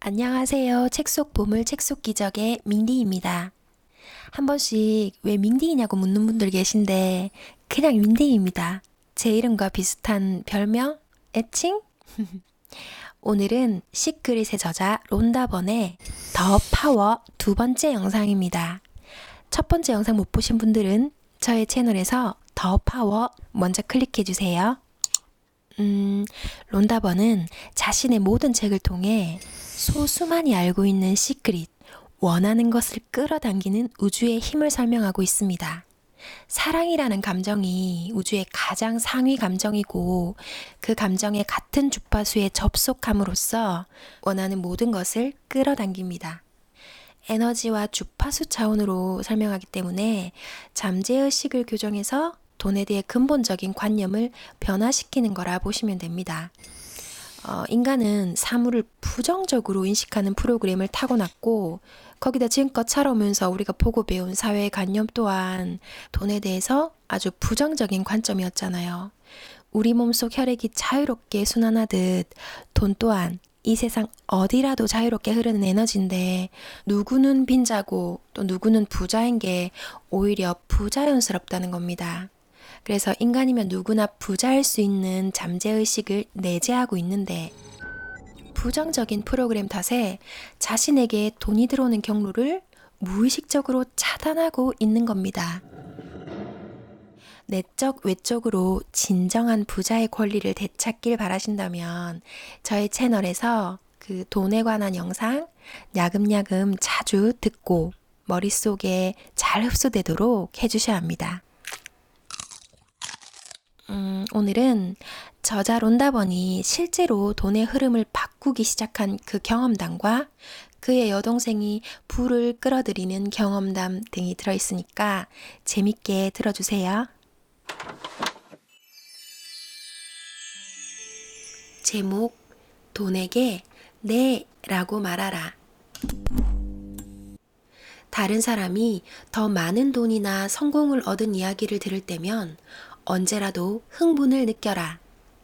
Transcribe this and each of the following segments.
안녕하세요. 책 속 보물 책 속 기적의 민디입니다. 한 번씩 왜 민디이냐고 묻는 분들 계신데 그냥 민디입니다. 제 이름과 비슷한 별명? 애칭? 오늘은 시크릿의 저자 론다 번의 더 파워 두 번째 영상입니다. 첫 번째 영상 못 보신 분들은 저의 채널에서 더 파워 먼저 클릭해주세요. 론다 번은 자신의 모든 책을 통해 소수만이 알고 있는 시크릿, 원하는 것을 끌어당기는 우주의 힘을 설명하고 있습니다. 사랑이라는 감정이 우주의 가장 상위 감정이고 그 감정에 같은 주파수에 접속함으로써 원하는 모든 것을 끌어당깁니다. 에너지와 주파수 차원으로 설명하기 때문에 잠재의식을 교정해서 돈에 대해 근본적인 관념을 변화시키는 거라 보시면 됩니다. 인간은 사물을 부정적으로 인식하는 프로그램을 타고났고 거기다 지금껏 살아오면서 우리가 보고 배운 사회의 관념 또한 돈에 대해서 아주 부정적인 관점이었잖아요. 우리 몸속 혈액이 자유롭게 순환하듯 돈 또한 이 세상 어디라도 자유롭게 흐르는 에너지인데 누구는 빈자고 또 누구는 부자인 게 오히려 부자연스럽다는 겁니다. 그래서 인간이면 누구나 부자일 수 있는 잠재의식을 내재하고 있는데 부정적인 프로그램 탓에 자신에게 돈이 들어오는 경로를 무의식적으로 차단하고 있는 겁니다. 내적, 외적으로 진정한 부자의 권리를 되찾길 바라신다면 저의 채널에서 그 돈에 관한 영상 야금야금 자주 듣고 머릿속에 잘 흡수되도록 해주셔야 합니다. 오늘은 저자 론다 번이 실제로 돈의 흐름을 바꾸기 시작한 그 경험담과 그의 여동생이 부를 끌어들이는 경험담 등이 들어있으니까 재밌게 들어주세요. 제목, 돈에게 네 라고 말하라. 다른 사람이 더 많은 돈이나 성공을 얻은 이야기를 들을 때면 언제라도 흥분을 느껴라.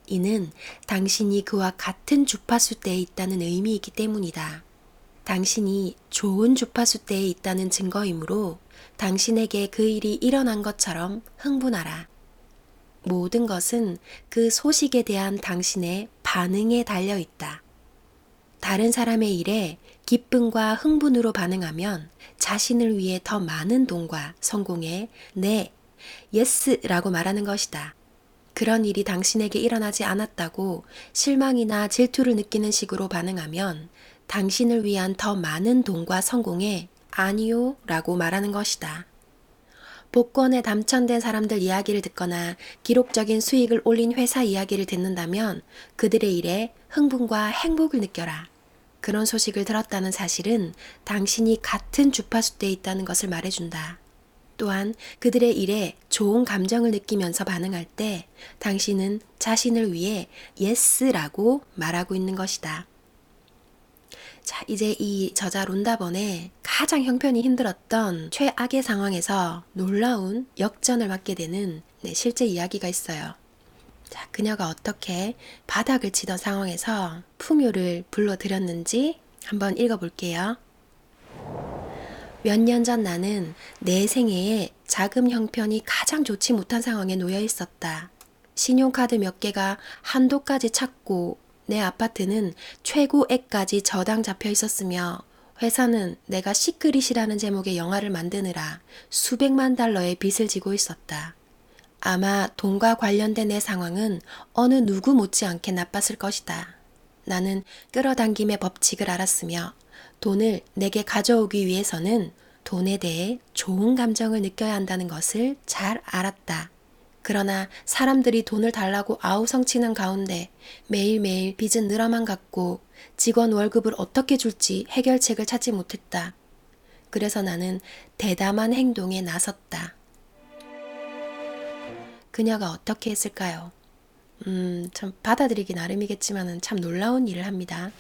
이는 당신이 그와 같은 주파수대에 있다는 의미이기 때문이다. 당신이 좋은 주파수대에 있다는 증거이므로 당신에게 그 일이 일어난 것처럼 흥분하라. 모든 것은 그 소식에 대한 당신의 반응에 달려 있다. 다른 사람의 일에 기쁨과 흥분으로 반응하면 자신을 위해 더 많은 돈과 성공에 네, 예스라고 말하는 것이다. 그런 일이 당신에게 일어나지 않았다고 실망이나 질투를 느끼는 식으로 반응하면 당신을 위한 더 많은 돈과 성공에 아니요 라고 말하는 것이다. 복권에 당첨된 사람들 이야기를 듣거나 기록적인 수익을 올린 회사 이야기를 듣는다면 그들의 일에 흥분과 행복을 느껴라. 그런 소식을 들었다는 사실은 당신이 같은 주파수대에 있다는 것을 말해준다. 또한 그들의 일에 좋은 감정을 느끼면서 반응할 때 당신은 자신을 위해 예스라고 말하고 있는 것이다. 자, 이제 이 저자 론다 번의 가장 형편이 힘들었던 최악의 상황에서 놀라운 역전을 맞게 되는 실제 이야기가 있어요. 자, 그녀가 어떻게 바닥을 치던 상황에서 풍요를 불러들였는지 한번 읽어볼게요. 몇 년 전 나는 내 생애에 자금 형편이 가장 좋지 못한 상황에 놓여 있었다. 신용카드 몇 개가 한도까지 찼고 내 아파트는 최고액까지 저당 잡혀 있었으며 회사는 내가 시크릿이라는 제목의 영화를 만드느라 수백만 달러의 빚을 지고 있었다. 아마 돈과 관련된 내 상황은 어느 누구 못지않게 나빴을 것이다. 나는 끌어당김의 법칙을 알았으며 돈을 내게 가져오기 위해서는 돈에 대해 좋은 감정을 느껴야 한다는 것을 잘 알았다. 그러나 사람들이 돈을 달라고 아우성치는 가운데 매일매일 빚은 늘어만 갔고 직원 월급을 어떻게 줄지 해결책을 찾지 못했다. 그래서 나는 대담한 행동에 나섰다. 그녀가 어떻게 했을까요? 참 받아들이기 나름이겠지만 참 놀라운 일을 합니다.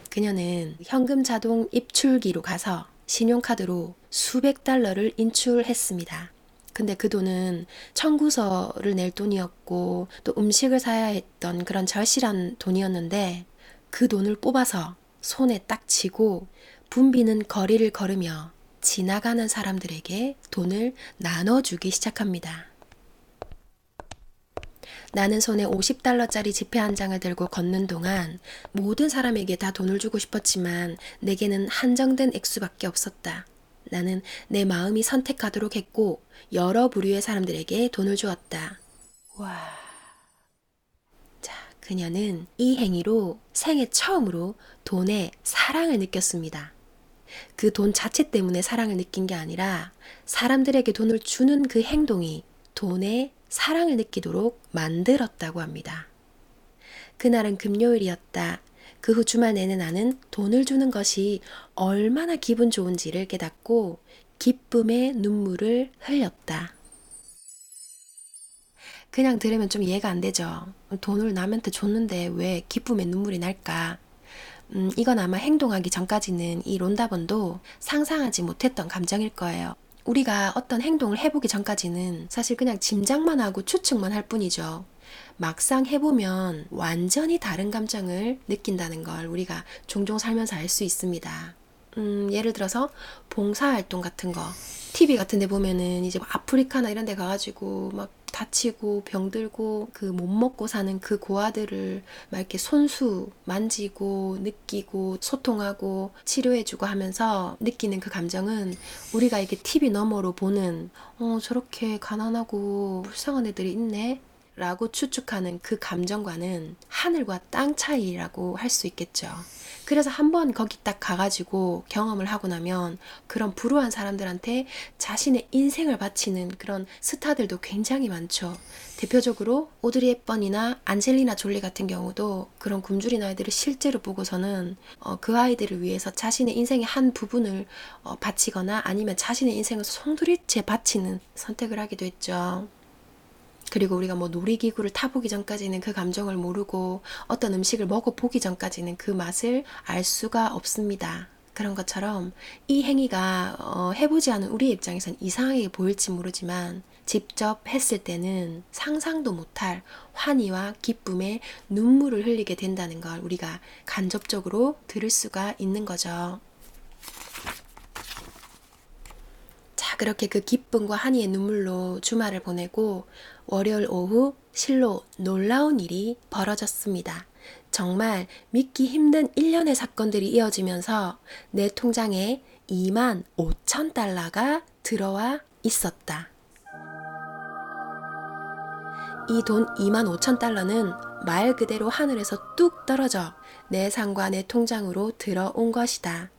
그녀는 현금 자동 입출기로 가서 신용카드로 수백 달러를 인출했습니다. 근데 그 돈은 청구서를 낼 돈이었고 또 음식을 사야 했던 그런 절실한 돈이었는데 그 돈을 뽑아서 손에 딱 쥐고 붐비는 거리를 걸으며 지나가는 사람들에게 돈을 나눠주기 시작합니다. 나는 손에 50달러짜리 지폐 한 장을 들고 걷는 동안 모든 사람에게 다 돈을 주고 싶었지만 내게는 한정된 액수밖에 없었다. 나는 내 마음이 선택하도록 했고 여러 부류의 사람들에게 돈을 주었다. 와. 자, 그녀는 이 행위로 생애 처음으로 돈의 사랑을 느꼈습니다. 그 돈 자체 때문에 사랑을 느낀 게 아니라 사람들에게 돈을 주는 그 행동이 돈의 사랑을 느끼도록 만들었다고 합니다. 그날은 금요일이었다. 그 후 주말 내내 나는 돈을 주는 것이 얼마나 기분 좋은지를 깨닫고 기쁨의 눈물을 흘렸다. 그냥 들으면 좀 이해가 안 되죠. 돈을 남한테 줬는데 왜 기쁨의 눈물이 날까? 이건 아마 행동하기 전까지는 이 론다번도 상상하지 못했던 감정일 거예요. 우리가 어떤 행동을 해보기 전까지는 사실 그냥 짐작만 하고 추측만 할 뿐이죠. 막상 해보면 완전히 다른 감정을 느낀다는 걸 우리가 종종 살면서 알 수 있습니다. 예를 들어서 봉사활동 같은 거, TV 같은 데 보면은 이제 아프리카나 이런 데 가가지고 막 다치고 병들고 그 못 먹고 사는 그 고아들을 막 이렇게 손수 만지고 느끼고 소통하고 치료해주고 하면서 느끼는 그 감정은 우리가 이렇게 TV 너머로 보는 저렇게 가난하고 불쌍한 애들이 있네 라고 추측하는 그 감정과는 하늘과 땅 차이라고 할 수 있겠죠. 그래서 한번 거기 딱 가가지고 경험을 하고 나면 그런 불우한 사람들한테 자신의 인생을 바치는 그런 스타들도 굉장히 많죠. 대표적으로 오드리 헵번이나 안젤리나 졸리 같은 경우도 그런 굶주린 아이들을 실제로 보고서는 그 아이들을 위해서 자신의 인생의 한 부분을 바치거나 아니면 자신의 인생을 송두리째 바치는 선택을 하기도 했죠. 그리고 우리가 뭐 놀이기구를 타보기 전까지는 그 감정을 모르고 어떤 음식을 먹어보기 전까지는 그 맛을 알 수가 없습니다. 그런 것처럼 이 행위가 해보지 않은 우리 입장에선 이상하게 보일지 모르지만 직접 했을 때는 상상도 못할 환희와 기쁨의 눈물을 흘리게 된다는 걸 우리가 간접적으로 들을 수가 있는 거죠. 자, 그렇게 그 기쁨과 한이의 눈물로 주말을 보내고 월요일 오후 실로 놀라운 일이 벌어졌습니다. 정말 믿기 힘든 일련의 사건들이 이어지면서 내 통장에 2만 5천 달러가 들어와 있었다. 이 돈 2만 5천 달러는 말 그대로 하늘에서 뚝 떨어져 내 상과 내 통장으로 들어온 것이다.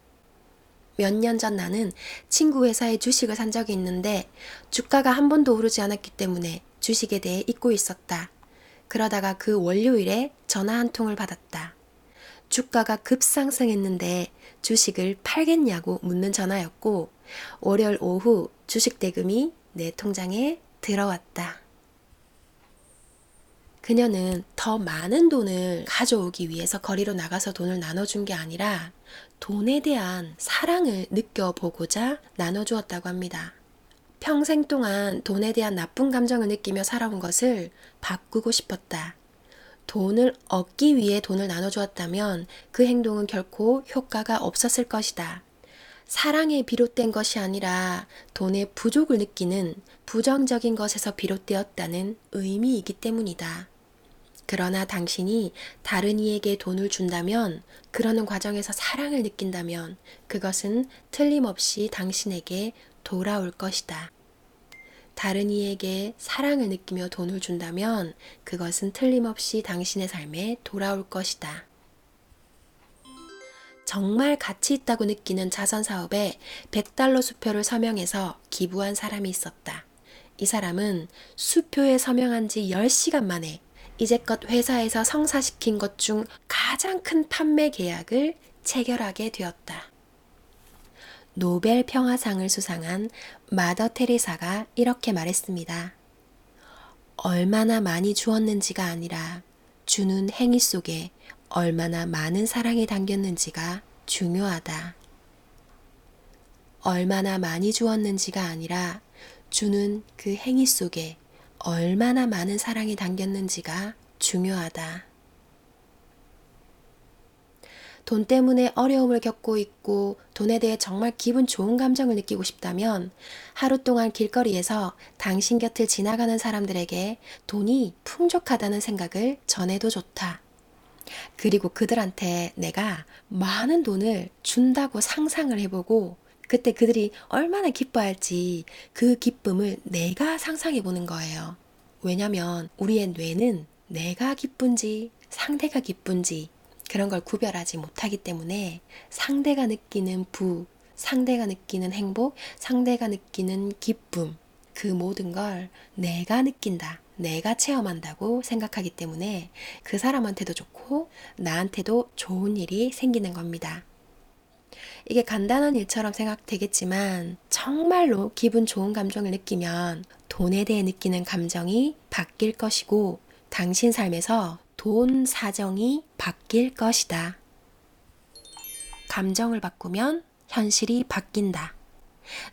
몇 년 전 나는 친구 회사에 주식을 산 적이 있는데 주가가 한 번도 오르지 않았기 때문에 주식에 대해 잊고 있었다. 그러다가 그 월요일에 전화 한 통을 받았다. 주가가 급상승했는데 주식을 팔겠냐고 묻는 전화였고 월요일 오후 주식 대금이 내 통장에 들어왔다. 그녀는 더 많은 돈을 가져오기 위해서 거리로 나가서 돈을 나눠준 게 아니라 돈에 대한 사랑을 느껴보고자 나눠주었다고 합니다. 평생 동안 돈에 대한 나쁜 감정을 느끼며 살아온 것을 바꾸고 싶었다. 돈을 얻기 위해 돈을 나눠주었다면 그 행동은 결코 효과가 없었을 것이다. 사랑에 비롯된 것이 아니라 돈의 부족을 느끼는 부정적인 것에서 비롯되었다는 의미이기 때문이다. 그러나 당신이 다른 이에게 돈을 준다면, 그러는 과정에서 사랑을 느낀다면 그것은 틀림없이 당신에게 돌아올 것이다. 다른 이에게 사랑을 느끼며 돈을 준다면 그것은 틀림없이 당신의 삶에 돌아올 것이다. 정말 가치 있다고 느끼는 자선 사업에 $100 수표를 서명해서 기부한 사람이 있었다. 이 사람은 수표에 서명한 지 10시간 만에 이제껏 회사에서 성사시킨 것 중 가장 큰 판매 계약을 체결하게 되었다. 노벨 평화상을 수상한 마더 테레사가 이렇게 말했습니다. 얼마나 많이 주었는지가 아니라 주는 행위 속에 얼마나 많은 사랑이 담겼는지가 중요하다. 얼마나 많이 주었는지가 아니라 주는 그 행위 속에 얼마나 많은 사랑이 담겼는지가 중요하다. 돈 때문에 어려움을 겪고 있고 돈에 대해 정말 기분 좋은 감정을 느끼고 싶다면 하루 동안 길거리에서 당신 곁을 지나가는 사람들에게 돈이 풍족하다는 생각을 전해도 좋다. 그리고 그들한테 내가 많은 돈을 준다고 상상을 해보고 그때 그들이 얼마나 기뻐할지 그 기쁨을 내가 상상해 보는 거예요. 왜냐면 우리의 뇌는 내가 기쁜지 상대가 기쁜지 그런 걸 구별하지 못하기 때문에 상대가 느끼는 상대가 느끼는 행복, 상대가 느끼는 기쁨, 그 모든 걸 내가 느낀다, 내가 체험한다고 생각하기 때문에 그 사람한테도 좋고 나한테도 좋은 일이 생기는 겁니다. 이게 간단한 일처럼 생각되겠지만 정말로 기분 좋은 감정을 느끼면 돈에 대해 느끼는 감정이 바뀔 것이고 당신 삶에서 돈 사정이 바뀔 것이다. 감정을 바꾸면 현실이 바뀐다.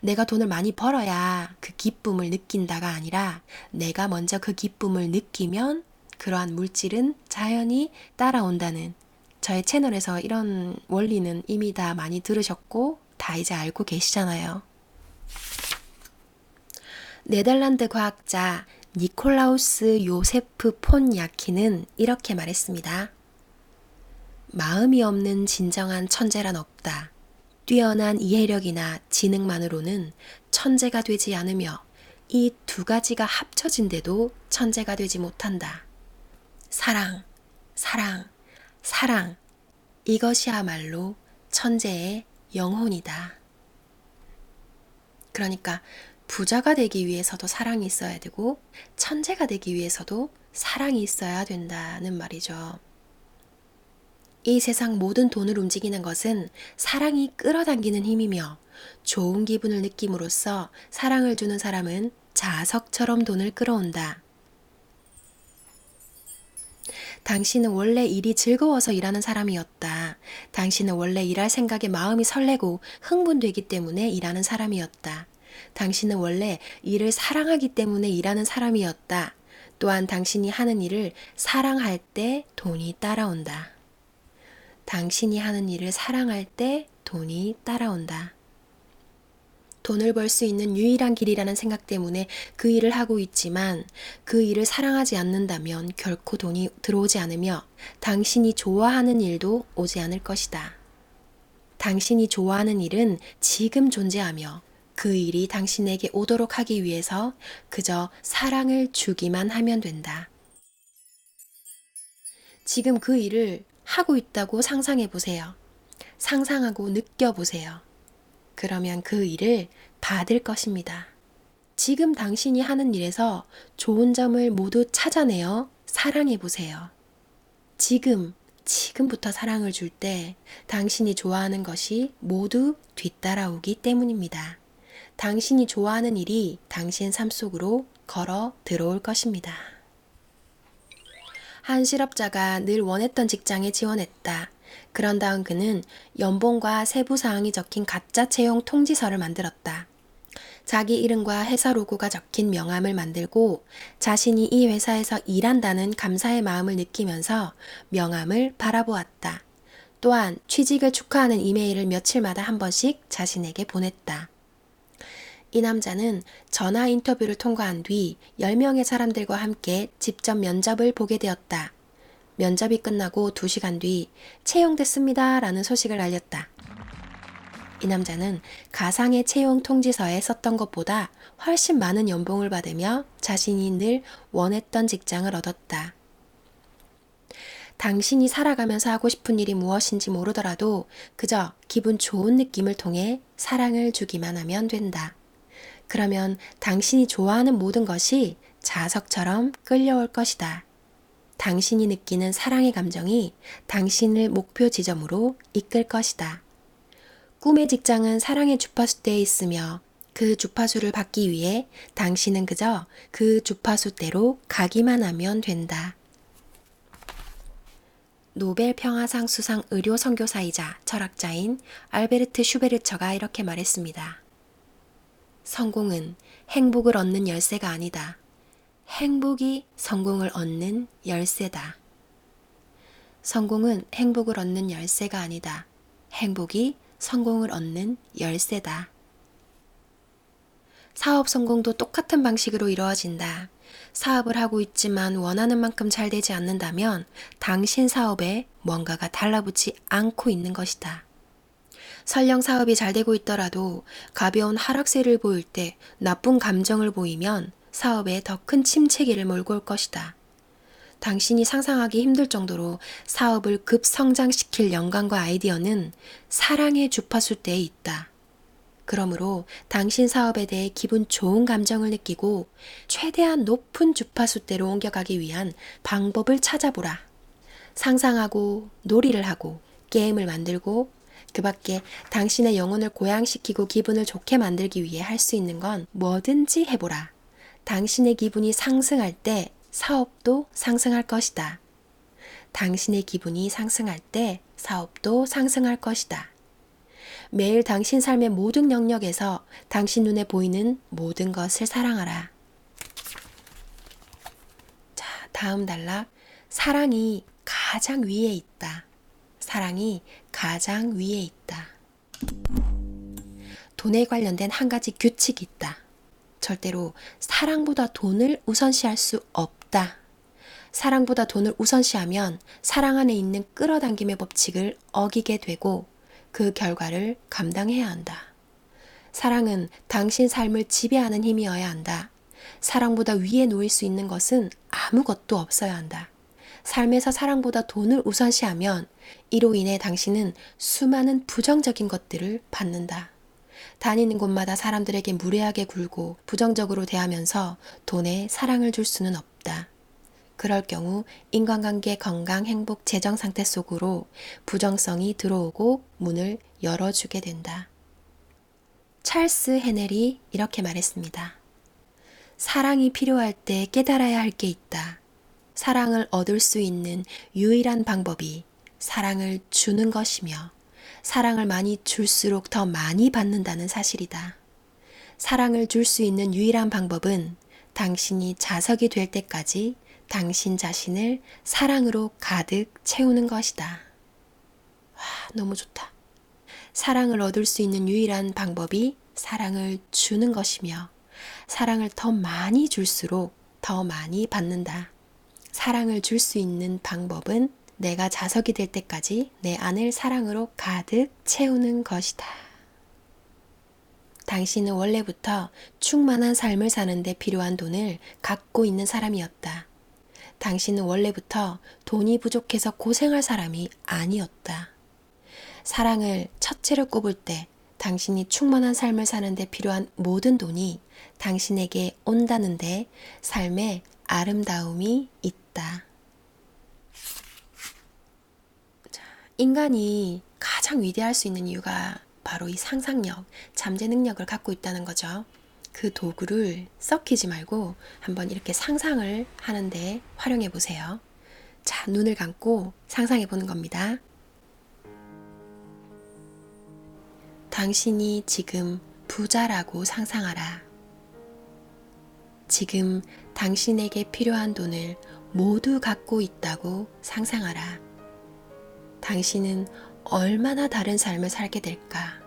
내가 돈을 많이 벌어야 그 기쁨을 느낀다가 아니라 내가 먼저 그 기쁨을 느끼면 그러한 물질은 자연히 따라온다는 저의 채널에서 이런 원리는 이미 다 많이 들으셨고 다 이제 알고 계시잖아요. 네덜란드 과학자 니콜라우스 요세프 폰 야키는 이렇게 말했습니다. 마음이 없는 진정한 천재란 없다. 뛰어난 이해력이나 지능만으로는 천재가 되지 않으며 이 두 가지가 합쳐진데도 천재가 되지 못한다. 사랑, 사랑, 사랑. 이것이야말로 천재의 영혼이다. 그러니까 부자가 되기 위해서도 사랑이 있어야 되고 천재가 되기 위해서도 사랑이 있어야 된다는 말이죠. 이 세상 모든 돈을 움직이는 것은 사랑이 끌어당기는 힘이며 좋은 기분을 느낌으로써 사랑을 주는 사람은 자석처럼 돈을 끌어온다. 당신은 원래 일이 즐거워서 일하는 사람이었다. 당신은 원래 일할 생각에 마음이 설레고 흥분되기 때문에 일하는 사람이었다. 당신은 원래 일을 사랑하기 때문에 일하는 사람이었다. 또한 당신이 하는 일을 사랑할 때 돈이 따라온다. 당신이 하는 일을 사랑할 때 돈이 따라온다. 돈을 벌 수 있는 유일한 길이라는 생각 때문에 그 일을 하고 있지만 그 일을 사랑하지 않는다면 결코 돈이 들어오지 않으며 당신이 좋아하는 일도 오지 않을 것이다. 당신이 좋아하는 일은 지금 존재하며 그 일이 당신에게 오도록 하기 위해서 그저 사랑을 주기만 하면 된다. 지금 그 일을 하고 있다고 상상해 보세요. 상상하고 느껴보세요. 그러면 그 일을 받을 것입니다. 지금 당신이 하는 일에서 좋은 점을 모두 찾아내어 사랑해 보세요. 지금부터 사랑을 줄 때 당신이 좋아하는 것이 모두 뒤따라오기 때문입니다. 당신이 좋아하는 일이 당신 삶 속으로 걸어 들어올 것입니다. 한 실업자가 늘 원했던 직장에 지원했다. 그런 다음 그는 연봉과 세부 사항이 적힌 가짜 채용 통지서를 만들었다. 자기 이름과 회사 로고가 적힌 명함을 만들고 자신이 이 회사에서 일한다는 감사의 마음을 느끼면서 명함을 바라보았다. 또한 취직을 축하하는 이메일을 며칠마다 한 번씩 자신에게 보냈다. 이 남자는 전화 인터뷰를 통과한 뒤 10명의 사람들과 함께 직접 면접을 보게 되었다. 면접이 끝나고 2시간 뒤 채용됐습니다 라는 소식을 알렸다. 이 남자는 가상의 채용 통지서에 썼던 것보다 훨씬 많은 연봉을 받으며 자신이 늘 원했던 직장을 얻었다. 당신이 살아가면서 하고 싶은 일이 무엇인지 모르더라도 그저 기분 좋은 느낌을 통해 사랑을 주기만 하면 된다. 그러면 당신이 좋아하는 모든 것이 자석처럼 끌려올 것이다. 당신이 느끼는 사랑의 감정이 당신을 목표 지점으로 이끌 것이다. 꿈의 직장은 사랑의 주파수대에 있으며 그 주파수를 받기 위해 당신은 그저 그 주파수대로 가기만 하면 된다. 노벨 평화상 수상 의료 선교사이자 철학자인 알베르트 슈베르처가 이렇게 말했습니다. 성공은 행복을 얻는 열쇠가 아니다. 행복이 성공을 얻는 열쇠다. 성공은 행복을 얻는 열쇠가 아니다. 행복이 성공을 얻는 열쇠다. 사업 성공도 똑같은 방식으로 이루어진다. 사업을 하고 있지만 원하는 만큼 잘 되지 않는다면 당신 사업에 뭔가가 달라붙지 않고 있는 것이다. 설령 사업이 잘 되고 있더라도 가벼운 하락세를 보일 때 나쁜 감정을 보이면 사업에 더 큰 침체기를 몰고 올 것이다. 당신이 상상하기 힘들 정도로 사업을 급성장시킬 영감과 아이디어는 사랑의 주파수대에 있다. 그러므로 당신 사업에 대해 기분 좋은 감정을 느끼고 최대한 높은 주파수대로 옮겨가기 위한 방법을 찾아보라. 상상하고 놀이를 하고 게임을 만들고 그 밖에 당신의 영혼을 고양시키고 기분을 좋게 만들기 위해 할 수 있는 건 뭐든지 해보라. 당신의 기분이 상승할 때 사업도 상승할 것이다. 당신의 기분이 상승할 때 사업도 상승할 것이다. 매일 당신 삶의 모든 영역에서 당신 눈에 보이는 모든 것을 사랑하라. 자, 다음 단락. 사랑이 가장 위에 있다. 사랑이 가장 위에 있다. 돈에 관련된 한 가지 규칙이 있다. 절대로 사랑보다 돈을 우선시할 수 없다. 사랑보다 돈을 우선시하면 사랑 안에 있는 끌어당김의 법칙을 어기게 되고 그 결과를 감당해야 한다. 사랑은 당신 삶을 지배하는 힘이어야 한다. 사랑보다 위에 놓일 수 있는 것은 아무것도 없어야 한다. 삶에서 사랑보다 돈을 우선시하면 이로 인해 당신은 수많은 부정적인 것들을 받는다. 다니는 곳마다 사람들에게 무례하게 굴고 부정적으로 대하면서 돈에 사랑을 줄 수는 없다. 그럴 경우 인간관계, 건강, 행복, 재정 상태 속으로 부정성이 들어오고 문을 열어주게 된다. 찰스 헤넬이 이렇게 말했습니다. 사랑이 필요할 때 깨달아야 할 게 있다. 사랑을 얻을 수 있는 유일한 방법이 사랑을 주는 것이며 사랑을 많이 줄수록 더 많이 받는다는 사실이다. 사랑을 줄 수 있는 유일한 방법은 당신이 자석이 될 때까지 당신 자신을 사랑으로 가득 채우는 것이다. 와, 너무 좋다. 사랑을 얻을 수 있는 유일한 방법이 사랑을 주는 것이며 사랑을 더 많이 줄수록 더 많이 받는다. 사랑을 줄 수 있는 방법은 내가 자석이 될 때까지 내 안을 사랑으로 가득 채우는 것이다. 당신은 원래부터 충만한 삶을 사는 데 필요한 돈을 갖고 있는 사람이었다. 당신은 원래부터 돈이 부족해서 고생할 사람이 아니었다. 사랑을 첫째로 꼽을 때 당신이 충만한 삶을 사는 데 필요한 모든 돈이 당신에게 온다는데 삶의 아름다움이 있다. 인간이 가장 위대할 수 있는 이유가 바로 이 상상력, 잠재 능력을 갖고 있다는 거죠. 그 도구를 썩히지 말고 한번 이렇게 상상을 하는데 활용해 보세요. 자, 눈을 감고 상상해 보는 겁니다. 당신이 지금 부자라고 상상하라. 지금 당신에게 필요한 돈을 모두 갖고 있다고 상상하라. 당신은 얼마나 다른 삶을 살게 될까?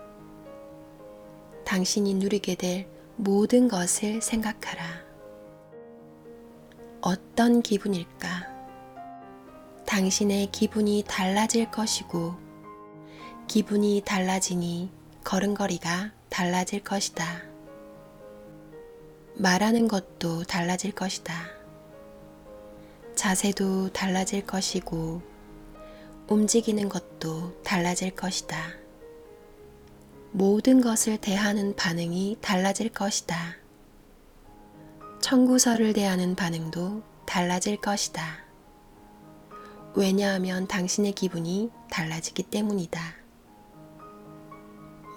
당신이 누리게 될 모든 것을 생각하라. 어떤 기분일까? 당신의 기분이 달라질 것이고, 기분이 달라지니 걸음걸이가 달라질 것이다. 말하는 것도 달라질 것이다. 자세도 달라질 것이고, 움직이는 것도 달라질 것이다. 모든 것을 대하는 반응이 달라질 것이다. 청구서를 대하는 반응도 달라질 것이다. 왜냐하면 당신의 기분이 달라지기 때문이다.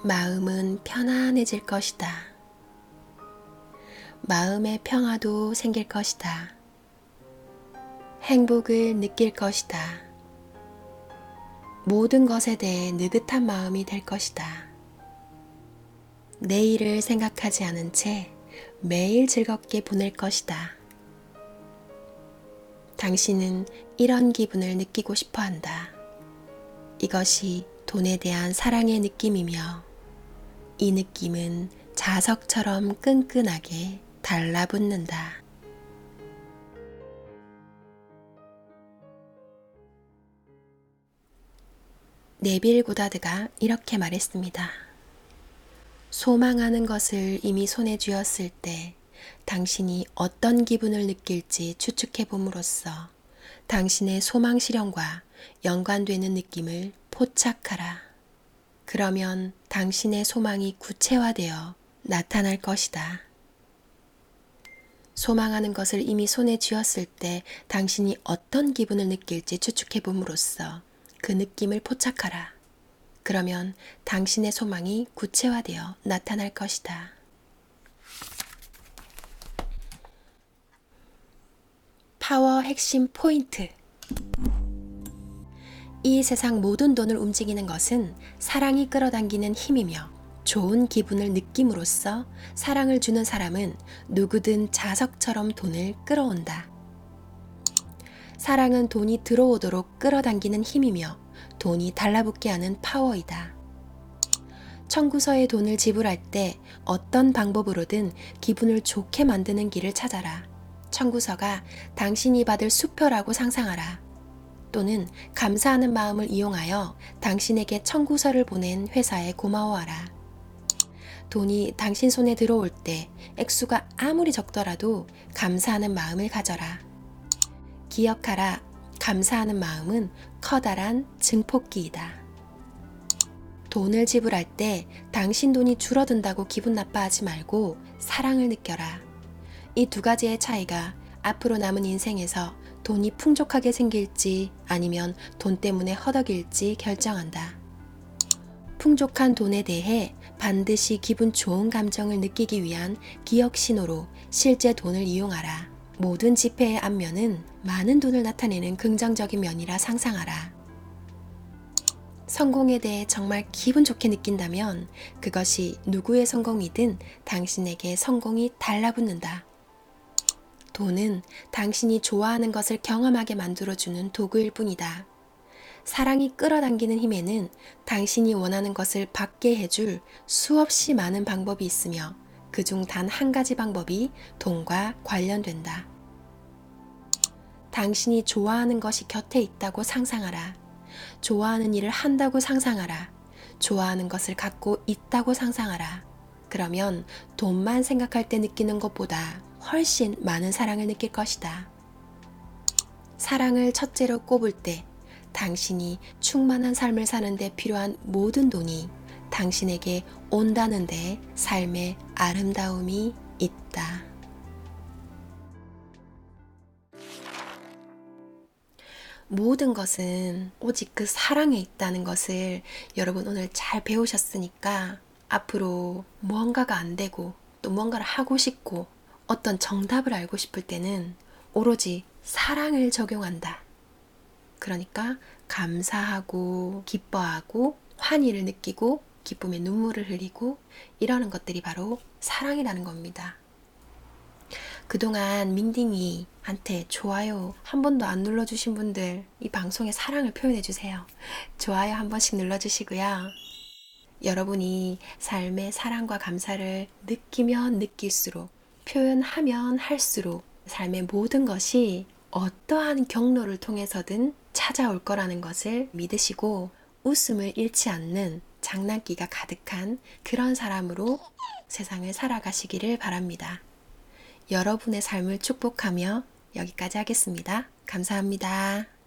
마음은 편안해질 것이다. 마음의 평화도 생길 것이다. 행복을 느낄 것이다. 모든 것에 대해 느긋한 마음이 될 것이다. 내일을 생각하지 않은 채 매일 즐겁게 보낼 것이다. 당신은 이런 기분을 느끼고 싶어 한다. 이것이 돈에 대한 사랑의 느낌이며 이 느낌은 자석처럼 끈끈하게 달라붙는다. 네빌 고다드가 이렇게 말했습니다. 소망하는 것을 이미 손에 쥐었을 때 당신이 어떤 기분을 느낄지 추측해 봄으로써 당신의 소망 실현과 연관되는 느낌을 포착하라. 그러면 당신의 소망이 구체화되어 나타날 것이다. 소망하는 것을 이미 손에 쥐었을 때 당신이 어떤 기분을 느낄지 추측해 봄으로써 그 느낌을 포착하라. 그러면 당신의 소망이 구체화되어 나타날 것이다. 파워 핵심 포인트. 이 세상 모든 돈을 움직이는 것은 사랑이 끌어당기는 힘이며 좋은 기분을 느낌으로써 사랑을 주는 사람은 누구든 자석처럼 돈을 끌어온다. 사랑은 돈이 들어오도록 끌어당기는 힘이며 돈이 달라붙게 하는 파워이다. 청구서에 돈을 지불할 때 어떤 방법으로든 기분을 좋게 만드는 길을 찾아라. 청구서가 당신이 받을 수표라고 상상하라. 또는 감사하는 마음을 이용하여 당신에게 청구서를 보낸 회사에 고마워하라. 돈이 당신 손에 들어올 때 액수가 아무리 적더라도 감사하는 마음을 가져라. 기억하라. 감사하는 마음은 커다란 증폭기이다. 돈을 지불할 때 당신 돈이 줄어든다고 기분 나빠하지 말고 사랑을 느껴라. 이 두 가지의 차이가 앞으로 남은 인생에서 돈이 풍족하게 생길지 아니면 돈 때문에 허덕일지 결정한다. 풍족한 돈에 대해 반드시 기분 좋은 감정을 느끼기 위한 기억 신호로 실제 돈을 이용하라. 모든 지폐의 앞면은 많은 돈을 나타내는 긍정적인 면이라 상상하라. 성공에 대해 정말 기분 좋게 느낀다면 그것이 누구의 성공이든 당신에게 성공이 달라붙는다. 돈은 당신이 좋아하는 것을 경험하게 만들어주는 도구일 뿐이다. 사랑이 끌어당기는 힘에는 당신이 원하는 것을 받게 해줄 수없이 많은 방법이 있으며 그중 단 한 가지 방법이 돈과 관련된다. 당신이 좋아하는 것이 곁에 있다고 상상하라. 좋아하는 일을 한다고 상상하라. 좋아하는 것을 갖고 있다고 상상하라. 그러면 돈만 생각할 때 느끼는 것보다 훨씬 많은 사랑을 느낄 것이다. 사랑을 첫째로 꼽을 때 당신이 충만한 삶을 사는 데 필요한 모든 돈이 당신에게 온다는 데 삶의 아름다움이 있다. 모든 것은 오직 그 사랑에 있다는 것을 여러분 오늘 잘 배우셨으니까 앞으로 무언가가 안 되고 또 무언가를 하고 싶고 어떤 정답을 알고 싶을 때는 오로지 사랑을 적용한다. 그러니까 감사하고 기뻐하고 환희를 느끼고 기쁨의 눈물을 흘리고 이러는 것들이 바로 사랑이라는 겁니다. 그동안 민딩이한테 좋아요 한 번도 안 눌러주신 분들 이 방송에 사랑을 표현해주세요. 좋아요 한 번씩 눌러주시고요. 여러분이 삶의 사랑과 감사를 느끼면 느낄수록 표현하면 할수록 삶의 모든 것이 어떠한 경로를 통해서든 찾아올 거라는 것을 믿으시고 웃음을 잃지 않는 장난기가 가득한 그런 사람으로 세상을 살아가시기를 바랍니다. 여러분의 삶을 축복하며 여기까지 하겠습니다. 감사합니다.